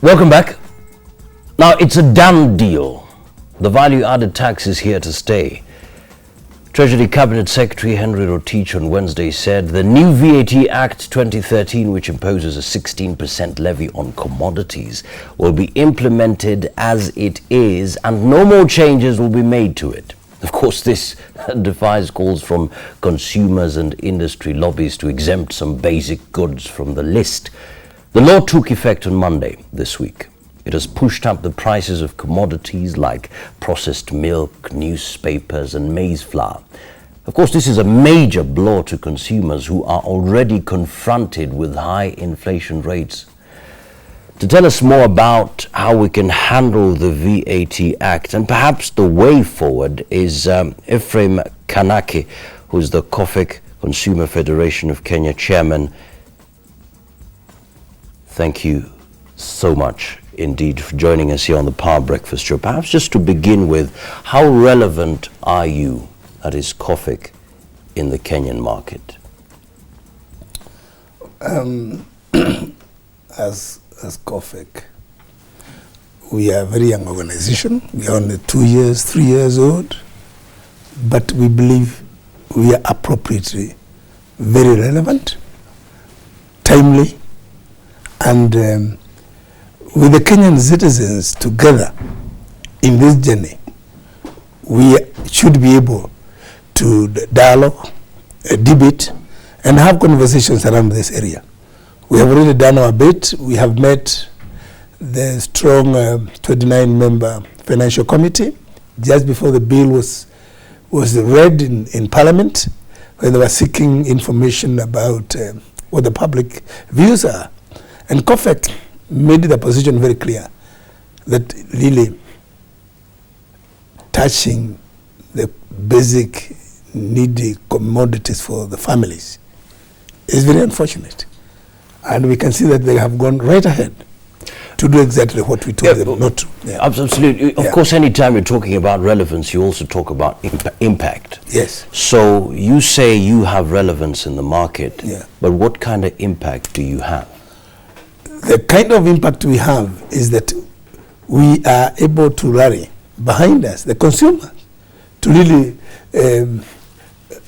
Welcome back. Now, it's a done deal. The value-added tax is here to stay. Treasury Cabinet Secretary Henry Rotich on Wednesday said the new VAT Act 2013, which imposes a 16% levy on commodities, will be implemented as it is and no more changes will be made to it. Of course, this defies calls from consumers and industry lobbies to exempt some basic goods from the list. The law took effect on Monday this week. It has pushed up the prices of commodities like processed milk, newspapers and maize flour. Of course, this is a major blow to consumers who are already confronted with high inflation rates. To tell us more about how we can handle the VAT Act and perhaps the way forward is Ephraim Kanake, who is the COFEK Consumer Federation of Kenya chairman. Thank you so much indeed for joining us here on the Power Breakfast Show. Perhaps just to begin with, how relevant are you, that is COFEK, in the Kenyan market? As COFEK, we are a very young organization. We are only 2 years, 3 years old, but we believe we are appropriately very relevant, timely, and with the Kenyan citizens together in this journey, we should be able to dialogue, debate, and have conversations around this area. We have already done our bit. We have met the strong 29-member financial committee just before the bill was read in Parliament, when they were seeking information about what the public views are. And COFEK made the position very clear that really touching the basic needy commodities for the families is very unfortunate. And we can see that they have gone right ahead to do exactly what we told them not to. Yeah. Absolutely. Of course, anytime you're talking about relevance, you also talk about impact. Yes. So you say you have relevance in the market, but what kind of impact do you have? The kind of impact we have is that we are able to rally behind us, the consumers, to really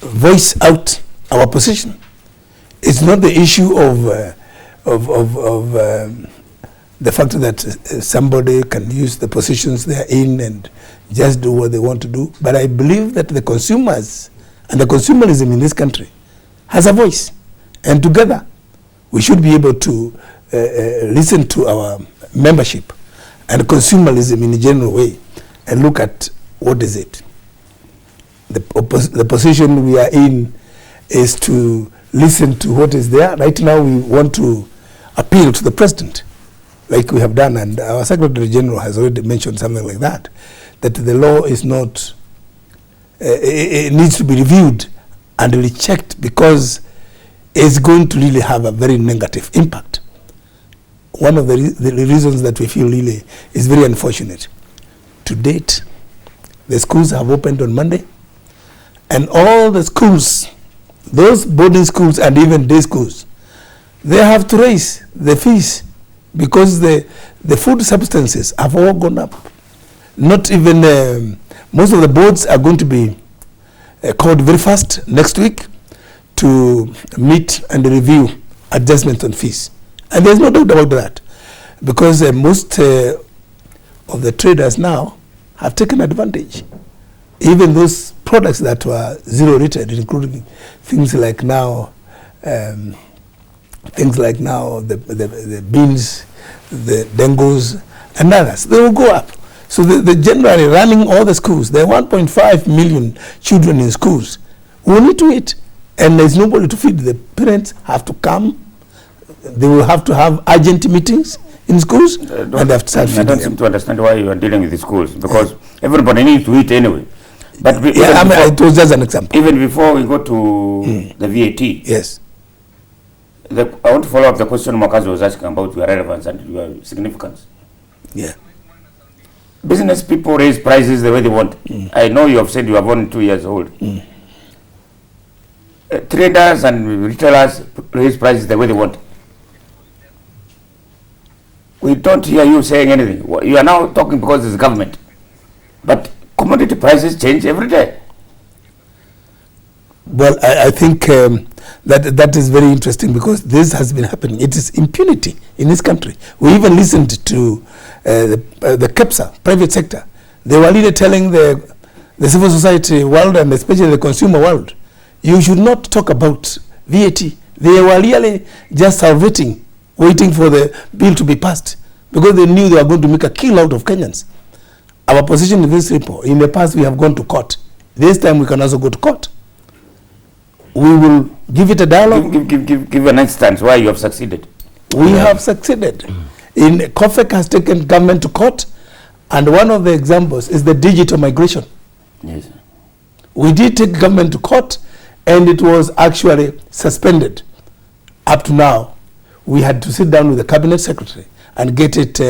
voice out our position. It's not the issue of the fact that somebody can use the positions they are in and just do what they want to do. But I believe that the consumers and the consumerism in this country has a voice. And together, we should be able to listen to our membership and consumerism in a general way and look at what is it. The position we are in is to listen to what is there. Right now we want to appeal to the president, like we have done, and our Secretary General has already mentioned something like that the law is not, it needs to be reviewed and rechecked because it's going to really have a very negative impact. One of the reasons that we feel really is very unfortunate. To date, the schools have opened on Monday, and all the schools, those boarding schools and even day schools, they have to raise the fees because the food substances have all gone up. Not even, most of the boards are going to be called very fast next week to meet and review adjustments on fees. And there's no doubt about that, because most of the traders now have taken advantage. Even those products that were zero rated, including things like now, the beans, the dengos, and others, they will go up. So they're generally running all the schools. There are 1.5 million children in schools who need to eat, and there's nobody to feed. The parents have to come. They will have to have urgent meetings in schools, and they have to start feeding them. I don't seem to understand why you are dealing with the schools, because everybody needs to eat anyway. But it was just an example. Even before we go to the VAT, yes, I want to follow up the question Makazi was asking about your relevance and your significance. Yeah. Business people raise prices the way they want. I know you have said you are only 2 years old. Traders and retailers raise prices the way they want. we don't hear you saying anything. You are now talking because it's government. But commodity prices change every day. Well, I think that is very interesting because this has been happening. It is impunity in this country. We even listened to the KEPSA, private sector. They were really telling the civil society world and especially the consumer world, you should not talk about VAT. They were really just salvating, waiting for the bill to be passed because they knew they were going to make a kill out of Kenyans. Our position in this report, in the past we have gone to court. This time we can also go to court. We will give it a dialogue. Give an instance why you have succeeded. We have succeeded. COFEK has taken government to court, and one of the examples is the digital migration. Yes. We did take government to court, and it was actually suspended. Up to now, we had to sit down with the cabinet secretary and get it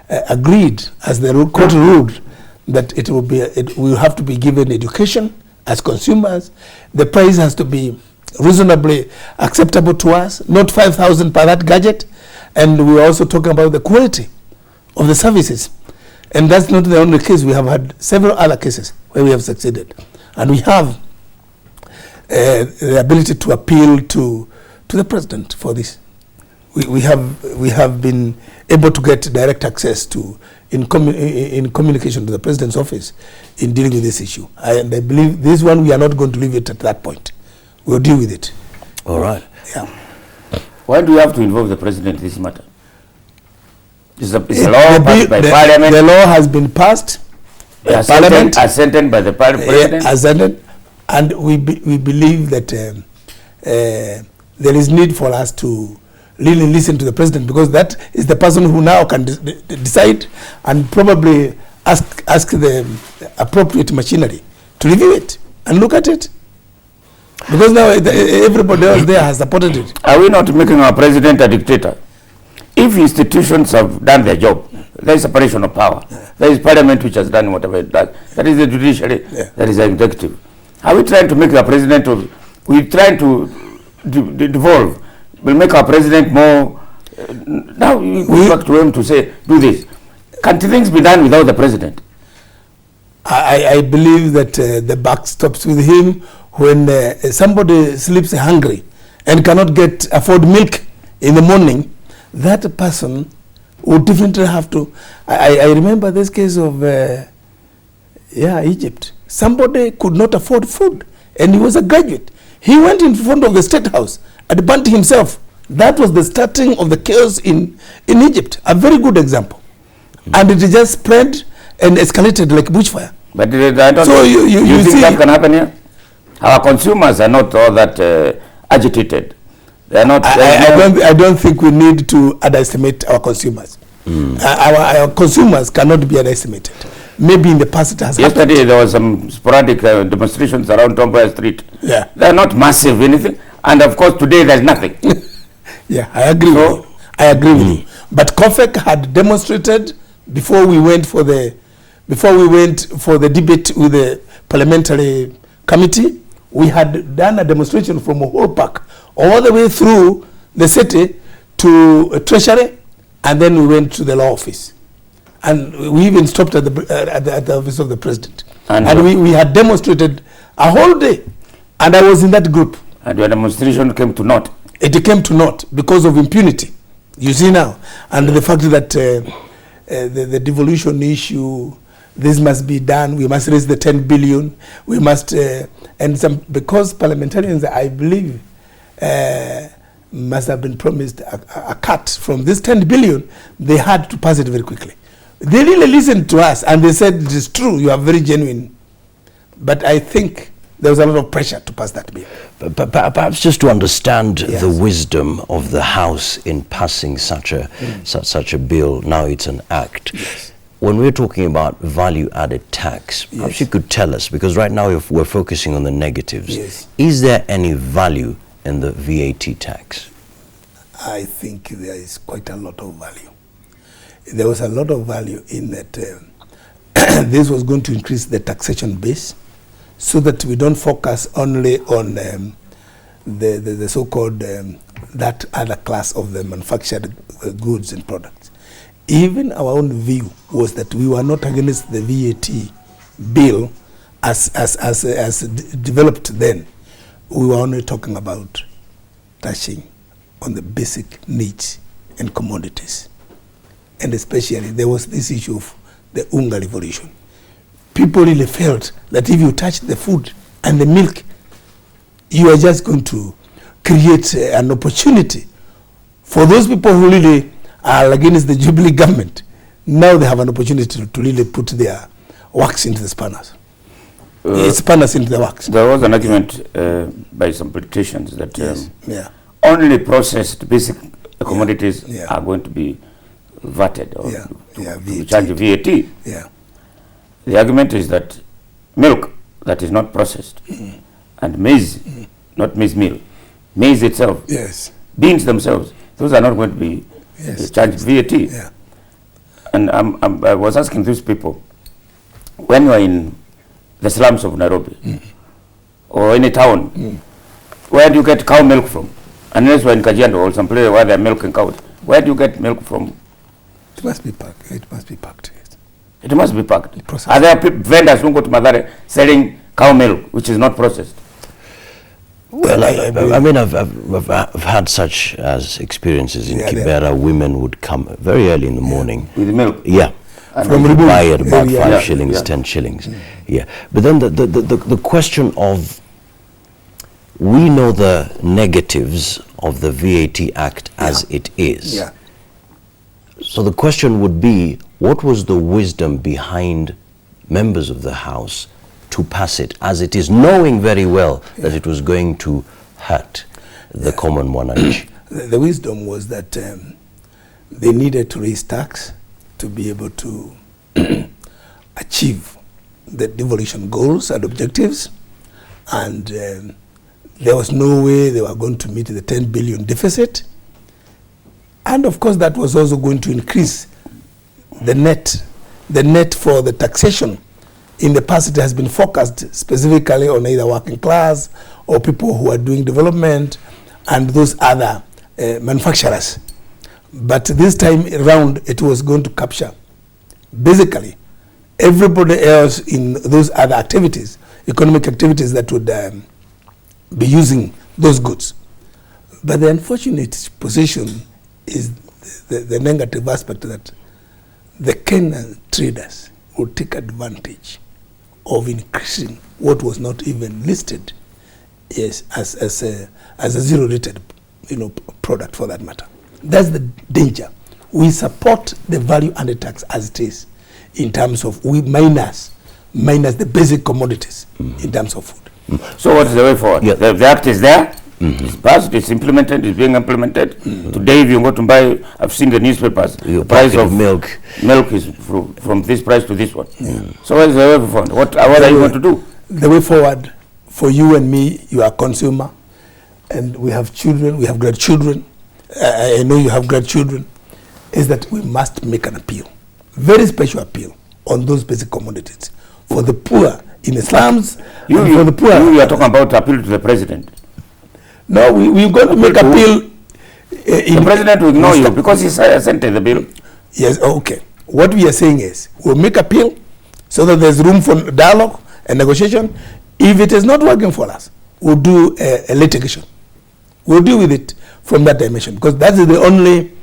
agreed, as the court ruled, that it will have to be given education as consumers. The price has to be reasonably acceptable to us, not 5,000 per that gadget. And we're also talking about the quality of the services. And that's not the only case. We have had several other cases where we have succeeded. And we have the ability to appeal to the president for this. We have been able to get direct access to in communication to the president's office in dealing with this issue. And I believe this one we are not going to leave it at that point. We'll deal with it. All right. Yeah. Why do you have to involve the president in this matter? It's a law passed by Parliament. The law has been passed by Parliament. Assented by the President. Assented, and we believe that there is need for us to really listen to the president, because that is the person who now can decide and probably ask the appropriate machinery to review it and look at it. Because now everybody else there has supported it. Are we not making our president a dictator? If institutions have done their job, there is separation of power. There is Parliament which has done whatever it does. That is the judiciary. That is the executive. Are we trying to make the president of? We're trying to devolve. We'll make our president more. Now we go back to him to say, do this. Can't things be done without the president? I believe that the buck stops with him when somebody sleeps hungry and cannot afford milk in the morning. That person would definitely have to. I remember this case of Egypt. Somebody could not afford food, and he was a graduate. He went in front of the State House and burnt himself. That was the starting of the chaos in Egypt. A very good example. And it just spread and escalated like bushfire. But I don't so you think see, that can happen here? Our consumers are not all that agitated. They are not. I don't think we need to underestimate our consumers. Our consumers cannot be underestimated. Maybe in the past it has happened. Yesterday there was some sporadic demonstrations around Tomboya Street. Yeah. They are not massive anything. And of course today there's nothing. Yeah, I agree with you. I agree with you. But COFEK had demonstrated before we went for the debate with the parliamentary committee. We had done a demonstration from a whole park all the way through the city to Treasury, and then we went to the law office. And we even stopped at the office of the president. And we had demonstrated a whole day. And I was in that group. And your demonstration came to naught. It came to naught because of impunity. You see now. And the fact that the devolution issue, this must be done. We must raise the 10 billion. We must, because parliamentarians, I believe, must have been promised a cut from this 10 billion, they had to pass it very quickly. They really listened to us and they said, it is true, you are very genuine. But I think there was a lot of pressure to pass that bill. But perhaps just to understand the wisdom of the House in passing such a bill, now it's an act. Yes. When we're talking about value-added tax, perhaps you could tell us, because right now we're focusing on the negatives. Yes. Is there any value in the VAT tax? I think there is quite a lot of value. There was a lot of value in that this was going to increase the taxation base so that we don't focus only on the so-called that other class of the manufactured goods and products. even our own view was that we were not against the VAT bill as developed then. We were only talking about touching on the basic needs and commodities. And especially there was this issue of the Unga revolution. People really felt that if you touch the food and the milk, you are just going to create an opportunity for those people who really are against the Jubilee government. Now they have an opportunity to really put their wax into the spanners. Spanners into the wax. There was an argument by some politicians that Yes. only processed basic commodities are going to be VATed or to charge VAT. Yeah. The argument is that milk that is not processed and maize, not maize meal, maize itself, Yes. beans themselves, those are not going to be charged VAT. Yeah. And I was asking these people, when you are in the slums of Nairobi or any town, where do you get cow milk from? Unless you are in Kajiado or some place where they are milking cows, where do you get milk from? It must be packed. It must be packed. It must be packed. Processed. Are there vendors who go to Mathare selling cow milk which is not processed? Well, I mean, I've had such as experiences in Kibera. Women would come very early in the morning. With milk? Yeah. And From buy at about 5 Yeah. shillings, Yeah. 10 shillings. Yeah. But then the question of, we know the negatives of the VAT Act as it is. Yeah. So the question would be, what was the wisdom behind members of the House to pass it as it is, knowing very well that it was going to hurt the common mwananchi? The wisdom was that they needed to raise tax to be able to achieve the devolution goals and objectives, and there was no way they were going to meet the 10 billion deficit. And of course that was also going to increase the net for the taxation. In the past it has been focused specifically on either working class or people who are doing development and those other manufacturers. But this time around it was going to capture basically everybody else in those other activities, economic activities that would be using those goods. But the unfortunate position is the negative aspect that the Kenyan traders would take advantage of increasing what was not even listed as a zero-rated product for that matter. That's the danger. We support the value and the tax as it is in terms of we minus the basic commodities in terms of food. So what is the way forward? Yeah. The Act is there, it's passed, it's implemented, it's being implemented. Today if you go to buy, I've seen the newspapers, the price of milk is from this price to this one. So what is the way forward? What are you going to do? The way forward for you and me, you are a consumer, and we have children, we have grandchildren, I know you have grandchildren, is that we must make an appeal, very special appeal on those basic commodities for the poor in the slums, for the poor. You are talking about appeal to the president. No, we're going to make appeal. The president will ignore you because he sent the bill. Yes, okay. What we are saying is we'll make appeal so that there's room for dialogue and negotiation. If it is not working for us, we'll do a litigation. We'll deal with it from that dimension because that is the only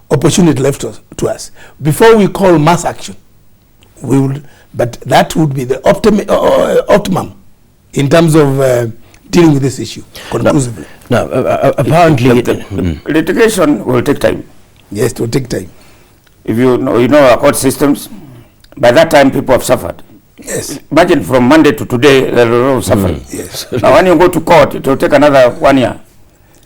opportunity left to us. Before we call mass action, we would, but that would be the optimum in terms of dealing with this issue conclusively. Now, apparently, litigation will take time. Yes, it will take time. If you know our court systems, by that time people have suffered. Yes. Imagine from Monday to today, there are a lot of suffering. Yes. Now when you go to court, it will take another 1 year.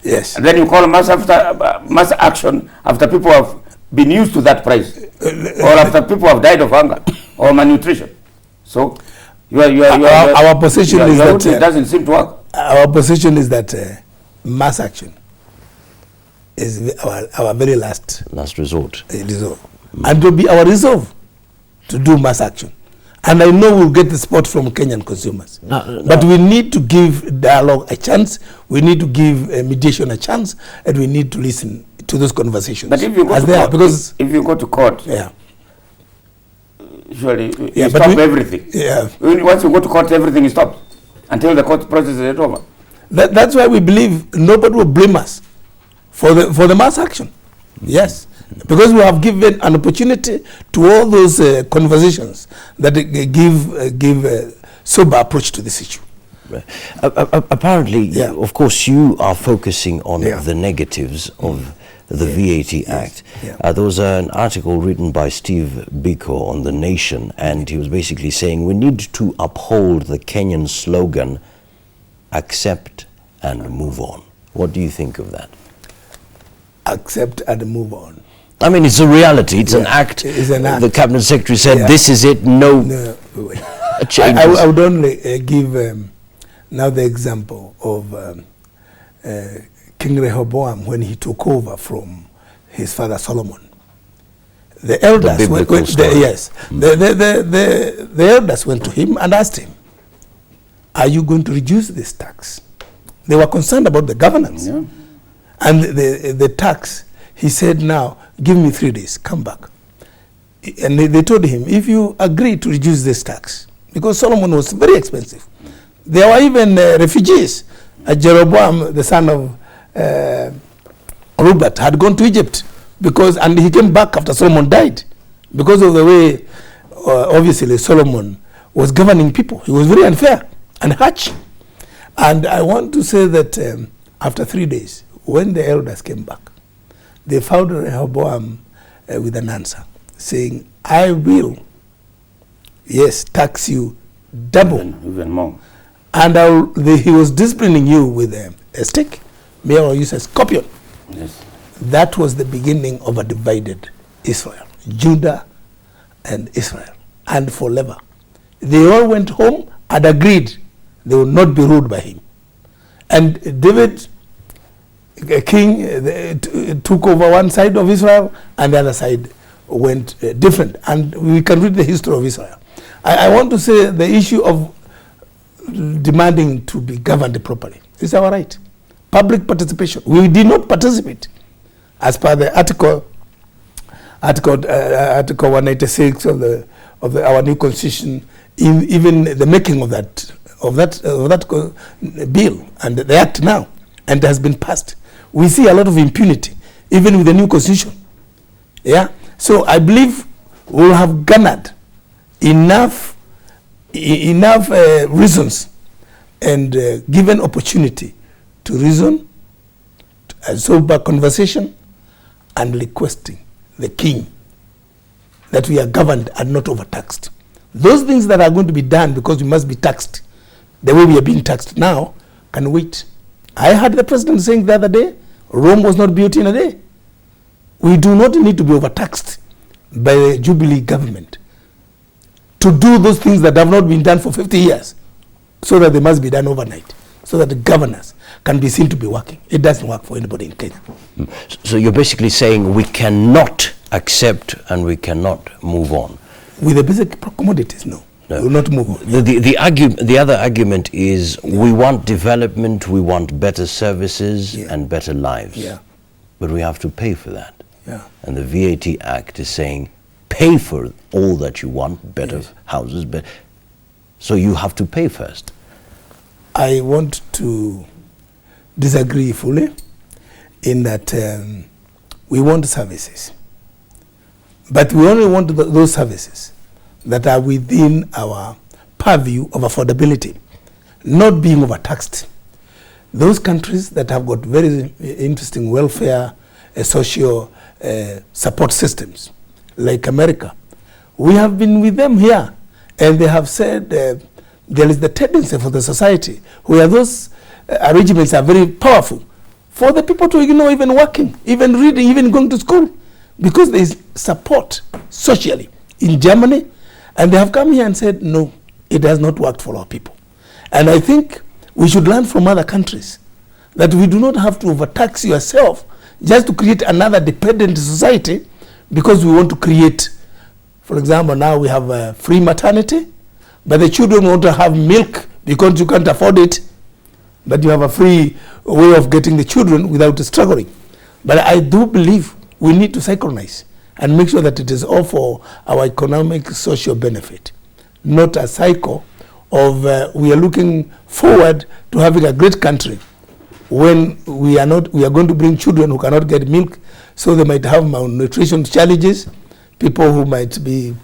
Yes. And then you call mass action after people have been used to that price, or after people have died of hunger or malnutrition. So our position is that it doesn't seem to work. Our position is that mass action is our very last resort. Resolve. And it will be our resolve to do mass action. And I know we'll get the support from Kenyan consumers. But we need to give dialogue a chance, we need to give mediation a chance, and we need to listen to those conversations. But if you go as to they are, court, because if you go to court, yeah, usually you Yeah, but stop we- everything. yeah. Once you go to court, everything is stopped until the court process is over. That's why we believe nobody will blame us for the mass action. Yes, because we have given an opportunity to all those conversations that give a sober approach to this issue. Right. Apparently, Yeah. of course, you are focusing on Yeah. the negatives of the VAT Act. Yeah. There was an article written by Steve Biko on The Nation, and he was basically saying we need to uphold the Kenyan slogan, accept and move on. What do you think of that? Accept and move on. I mean, it's a reality. It's an Yeah, act. it's an act. The cabinet secretary said, Yeah. this is it, no No, changes. I would only give now the example of King Rehoboam when he took over from his father Solomon. The elders biblical went, story. yes, the elders went to him and asked him, "Are you going to reduce this tax?" They were concerned about the governance. Yeah. And the tax, he said, "Now, give me 3 days, come back." And they told him, if you agree to reduce this tax, because Solomon was very expensive. There were even refugees. Jeroboam, the son of Robert, had gone to Egypt, and he came back after Solomon died, because of the way, obviously, Solomon was governing people. He was very unfair and harsh. And I want to say that after 3 days, when the elders came back, they found Rehoboam with an answer, saying, "I will, yes, tax you double. Even more. And he was disciplining you with a stick. May I use a scorpion." Yes. That was the beginning of a divided Israel, Judah and Israel, and forever. They all went home and agreed they would not be ruled by him. And David, a king, took over one side of Israel, and the other side went different. And we can read the history of Israel. I want to say the issue of demanding to be governed properly is our right. Public participation. We did not participate as per the article 196 of our new constitution, in even the making of that bill and the act now, and it has been passed. We see a lot of impunity even with the new constitution. Yeah, so I believe we will have garnered enough reasons and given opportunity to reason, a sober conversation, and requesting the king that we are governed and not overtaxed. Those things that are going to be done because we must be taxed the way we are being taxed now can wait. I heard the president saying the other day, Rome was not built in a day. We do not need to be overtaxed by the Jubilee government to do those things that have not been done for 50 years, so that they must be done overnight, so that the governors can be seen to be working. It doesn't work for anybody in Kenya. So you're basically saying we cannot accept and we cannot move on. With the basic commodities, no. We will not move on. The other argument is we want development, we want better services and better lives. Yeah. But we have to pay for that. Yeah. And the VAT Act is saying pay for all that you want, better houses, so you have to pay first. I want to disagree fully in that we want services. But we only want those services that are within our purview of affordability, not being overtaxed. Those countries that have got very interesting welfare, social support systems, like America, we have been with them here, and they have said there is the tendency for the society where those arrangements are very powerful for the people to ignore even working, even reading, even going to school, because there is support socially in Germany, and they have come here and said, no, it has not worked for our people. And I think we should learn from other countries that we do not have to overtax yourself just to create another dependent society, because we want to create, for example, now we have free maternity, but the children want to have milk because you can't afford it, but you have a free way of getting the children without struggling. But I do believe we need to synchronize and make sure that it is all for our economic, social benefit, not a cycle of we are looking forward to having a great country when we are going to bring children who cannot get milk, so they might have malnutrition challenges, people who might be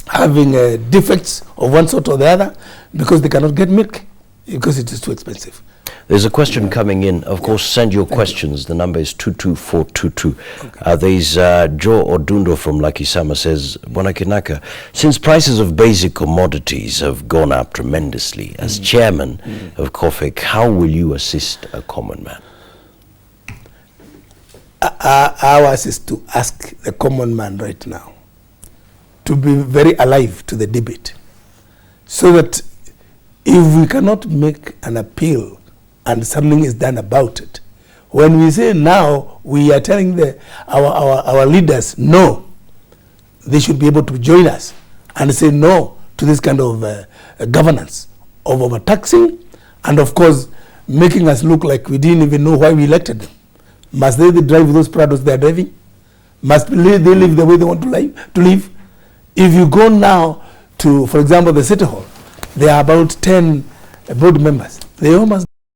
having defects of one sort or the other because they cannot get milk because it is too expensive. There's a question coming in. Of course, send your questions. The number is 22422. Okay. There's Joe Odundo from Lucky Summer says, Bwana Kinaka, since prices of basic commodities have gone up tremendously, as chairman of COFEK, how will you assist a common man? Ours is to ask the common man right now to be very alive to the debate, so that if we cannot make an appeal and something is done about it, when we say now, we are telling our leaders no, they should be able to join us and say no to this kind of governance of overtaxing, and of course making us look like we didn't even know why we elected them. Must they drive those Prados they are driving? Must they live the way they want to live? If you go now to, for example, the City Hall, there are about 10 board members. They all must